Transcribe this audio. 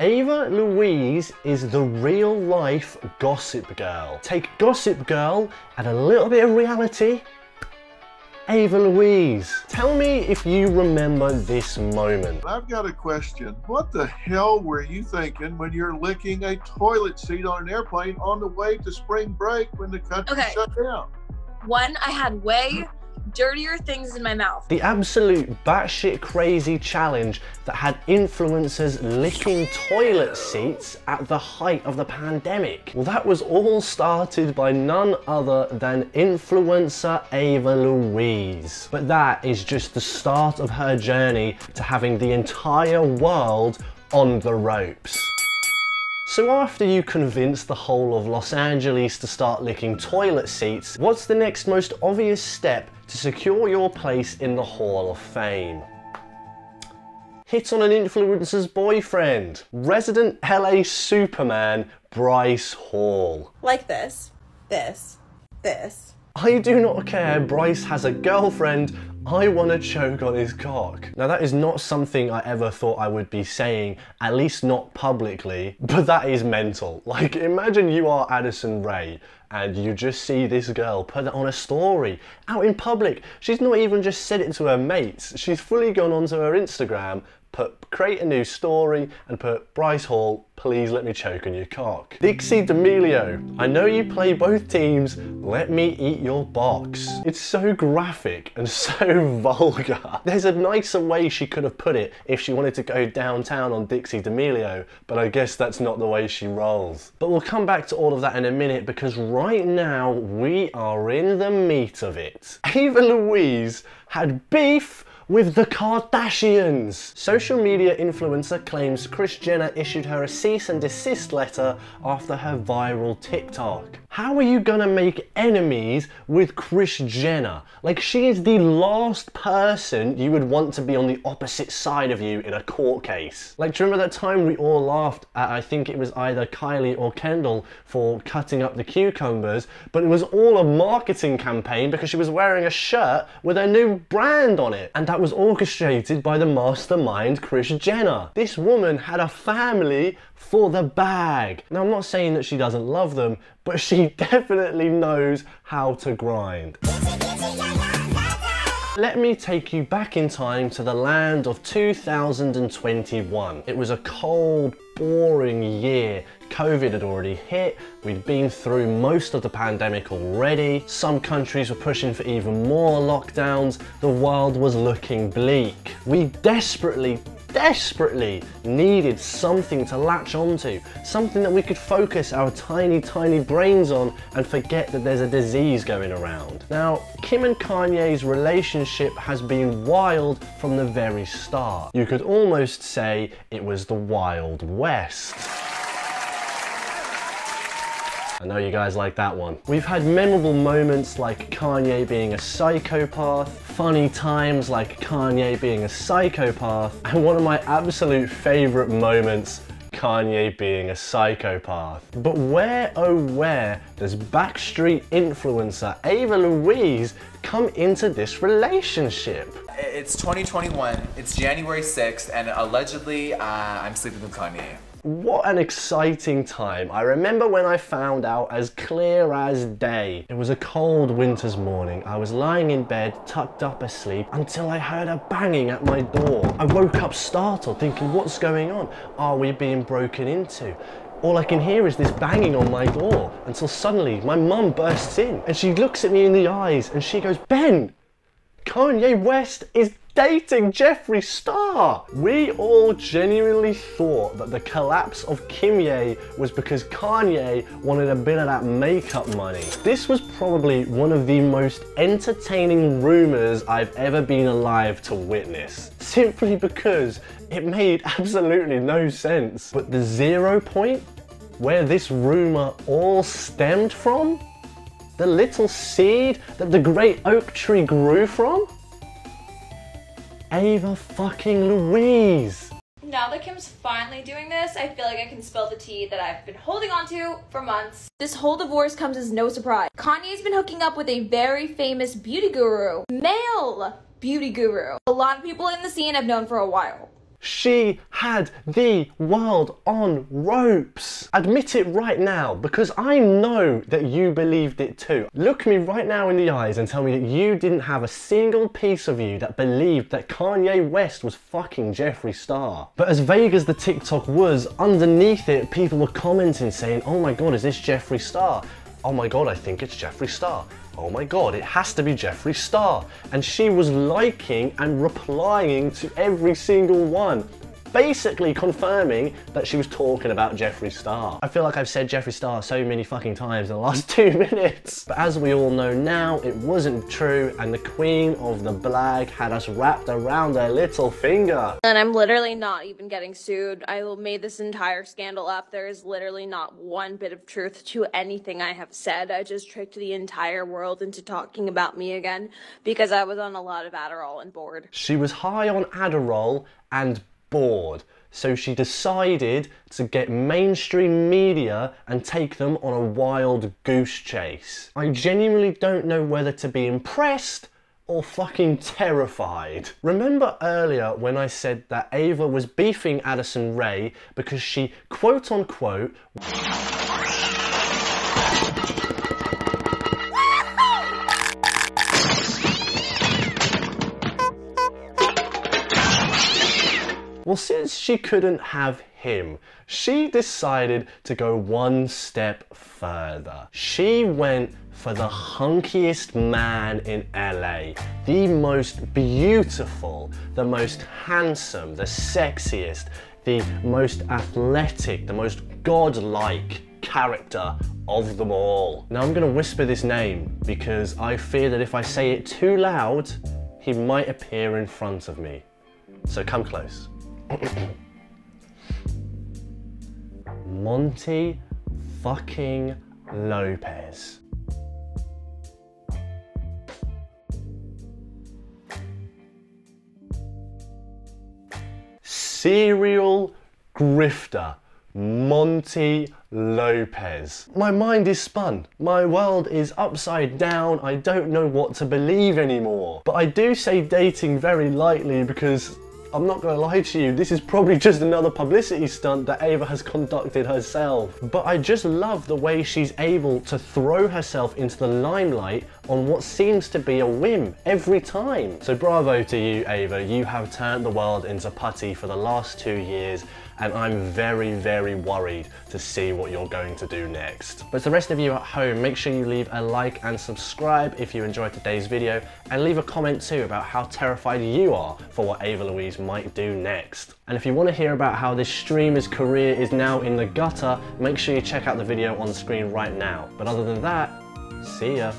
Ava Louise is the real-life Gossip Girl. Take Gossip Girl and a little bit of reality. Ava Louise. Tell me if you remember this moment. I've got a question. What the hell were you thinking when you're licking a toilet seat on an airplane on the way to spring break when the country shut down? One, I had way dirtier things in my mouth. The absolute batshit crazy challenge that had influencers licking toilet seats at the height of the pandemic. Well, that was all started by none other than influencer Ava Louise. But that is just the start of her journey to having the entire world on the ropes. So after you convince the whole of Los Angeles to start licking toilet seats, what's the next most obvious step to secure your place in the Hall of Fame? Hit on an influencer's boyfriend. Resident LA Superman, Bryce Hall. Like this. I do not care, Bryce has a girlfriend, I want to choke on his cock. Now that is not something I ever thought I would be saying, at least not publicly, but that is mental. Like, imagine you are Addison Rae and you just see this girl put it on a story out in public. She's not even just said it to her mates, she's fully gone onto her Instagram, create a new story and put Bryce Hall, please let me choke on your cock. Dixie D'Amelio, I know you play both teams, let me eat your box. It's so graphic and so vulgar. There's a nicer way she could have put it if she wanted to go downtown on Dixie D'Amelio, but I guess that's not the way she rolls. But we'll come back to all of that in a minute because right now we are in the meat of it. Ava Louise had beef with the Kardashians. Social media influencer claims Kris Jenner issued her a cease and desist letter after her viral TikTok. How are you gonna make enemies with Kris Jenner? Like, she is the last person you would want to be on the opposite side of you in a court case. Like, do you remember that time we all laughed at, I think it was either Kylie or Kendall for cutting up the cucumbers, but it was all a marketing campaign because she was wearing a shirt with her new brand on it. And that was orchestrated by the mastermind Kris Jenner. This woman had a family for the bag. Now, I'm not saying that she doesn't love them, but she definitely knows how to grind. Let me take you back in time to the land of 2021. It was a cold, boring year. COVID had already hit, we'd been through most of the pandemic already, some countries were pushing for even more lockdowns, the world was looking bleak. We desperately needed something to latch onto, something that we could focus our tiny brains on and forget that there's a disease going around. Now, Kim and Kanye's relationship has been wild from the very start. You could almost say it was the Wild West. I know you guys like that one. We've had memorable moments like Kanye being a psychopath, funny times like Kanye being a psychopath, and one of my absolute favorite moments, Kanye being a psychopath. But where, oh where, does backstreet influencer Ava Louise come into this relationship? It's 2021, it's January 6th, and allegedly I'm sleeping with Kanye. What an exciting time. I remember when I found out as clear as day. It was a cold winter's morning. I was lying in bed, tucked up asleep, until I heard a banging at my door. I woke up startled, thinking, what's going on? Are we being broken into? All I can hear is this banging on my door, until suddenly my mum bursts in and she looks at me in the eyes and she goes, Ben, Kanye West is dating Jeffree Star. We all genuinely thought that the collapse of Kanye was because Kanye wanted a bit of that makeup money. This was probably one of the most entertaining rumors I've ever been alive to witness, simply because it made absolutely no sense. But the 0 point where this rumor all stemmed from, the little seed that the great oak tree grew from, Ava fucking Louise. Now that Kim's finally doing this, I feel like I can spill the tea that I've been holding on to for months. This whole divorce comes as no surprise. Kanye's been hooking up with a very famous beauty guru, male beauty guru. A lot of people in the scene have known for a while. She had the world on ropes. Admit it right now, because I know that you believed it too. Look me right now in the eyes and tell me that you didn't have a single piece of you that believed that Kanye West was fucking Jeffree Star. But as vague as the TikTok was, underneath it people were commenting saying, oh my god, is this Jeffree Star? Oh my god, I think it's Jeffree Star. Oh my god, it has to be Jeffree Star. And she was liking and replying to every single one, basically confirming that she was talking about Jeffree Star. I feel like I've said Jeffree Star so many fucking times in the last 2 minutes. But as we all know now, it wasn't true, and the queen of the blag had us wrapped around her little finger. And I'm literally not even getting sued. I made this entire scandal up. There is literally not one bit of truth to anything I have said. I just tricked the entire world into talking about me again because I was on a lot of Adderall and bored. She was high on Adderall and bored, so she decided to get mainstream media and take them on a wild goose chase. I genuinely don't know whether to be impressed or fucking terrified. Remember earlier when I said that Ava was beefing Addison Rae because she quote unquote well, since she couldn't have him, she decided to go one step further. She went for the hunkiest man in LA, the most beautiful, the most handsome, the sexiest, the most athletic, the most godlike character of them all. Now I'm gonna whisper this name because I fear that if I say it too loud, he might appear in front of me. So come close. Monty fucking Lopez. Serial grifter, Monty Lopez. My mind is spun. My world is upside down. I don't know what to believe anymore. But I do say dating very lightly because I'm not gonna lie to you, this is probably just another publicity stunt that Ava has conducted herself. But I just love the way she's able to throw herself into the limelight on what seems to be a whim every time. So bravo to you, Ava. You have turned the world into putty for the last 2 years, and I'm very, very worried to see what you're going to do next. But to the rest of you at home, make sure you leave a like and subscribe if you enjoyed today's video, and leave a comment too about how terrified you are for what Ava Louise might do next. And if you want to hear about how this streamer's career is now in the gutter, make sure you check out the video on the screen right now. But other than that, see ya.